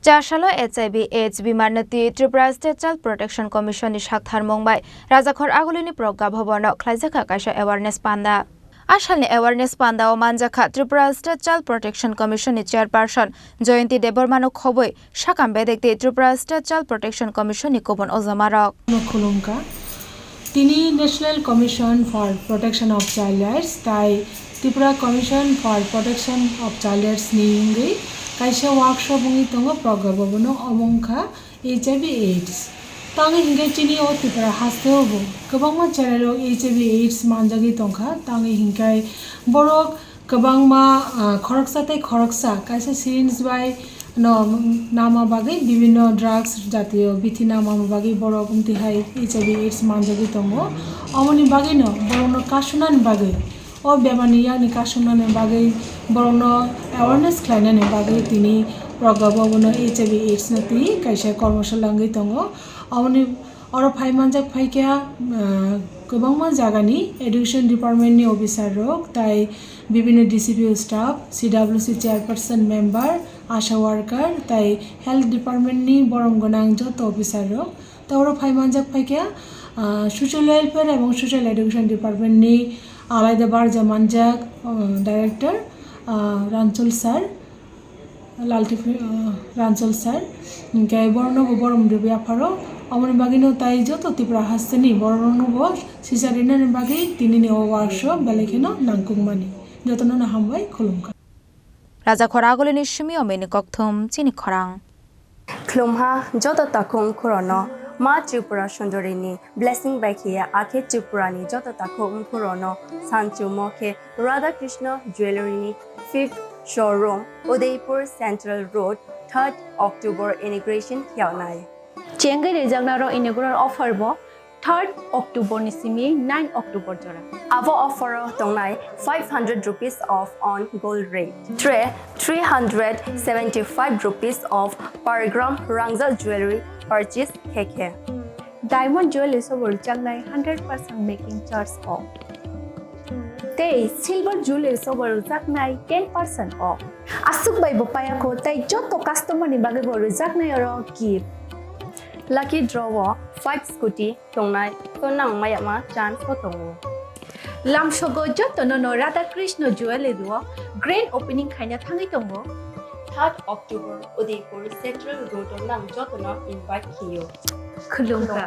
চারশালো HIV/AIDS বিমানতি Tripura state child protection commission সাকথারমুং বাই রাজাখর আগলিনি প্রজ্ঞা ভবন খ্লাইজাখা কাইসা এওয়ারনেস পান্ডা আসালনি এওয়ারনেস পান্ডা ও মানজাখা ত্রিপুরা স্টেট চাইল্ড প্রোটেকশন কমিশনের চেয়ারপারসন জয়ন্তী দেববর্মানো খবই সাকাম বেদেকতে Tripura state child protection commission কোবন ওজামারক খুলুমকা তিনি national commission for protection of child rights তাই Tripura commission for protection of child rights নিঙ্গি কাইসা workshop bungi tongo Pragya Bhavan অবংখা HIV/AIDS tangi hingai chini o Tripura haste hobo kobangma channel HIV/AIDS manjagi tongkha tangi hingai borok kobangma khoroksa khoroksa kaisa syringe bai no nama bagai bibhinno drugs jatiyo bithi nama bagai borok umtihai HIV/AIDS manjagi tongo amoni bagai no borono kasunan bagai o bemani yani kasunan bagai borono awareness khlainani bagai tini প্রজ্ঞা ভবন HIV/AIDS nati kaisa কর্মশালা ngai tongo amoni oro phai manjak phaikya kobangma jagani education department ni officer rok tai bibhinno DCPO staff CWC chairperson member asha worker tai health department ni borong gonang joto officer rok ta oro phai manjak phaikya social welfare ebong social education department ni alaida barja manjak director Ranchol sir Ranchol sir gai borno borom debi afaro amoni bagino tai joto Tripura hasteni borno bo sisarina ni bagi tini ni workshop belekino nangkungmani jotono na hambai khulumka রাজা খরাগলি নিশমি অমেনি ককথম চিনি খরাং Klumha joto takung khorono ma Tripura sundorini blessing baikhiya akhe Tripurani joto takung khorono sanchu mokhe Radha Krishna jewelry ni 5th showroom Udaipur Central Road 3rd October inauguration kyaunai Chengai rejagnaro inaugural offer bo 3rd October ni simi 9 October jora avo offer tongnai 500 rupees off on gold rate 375 rupees off per gram rangza jewelry purchase keke diamond jewelry sobor jangnai 100% making charge off Tay silver jewelry sobor jaknai 10% off asuk bai bo paya ko tai joto customer ni bage bo jaknai aro gift lucky draw 5 scooty tongnai tonang mayama chance ko tongo lamsogo joto no Radha Krishna jewelry do grand opening khaina thangai tongo 3rd October Udaipur Central Road nang joto na invite kiyo khulungka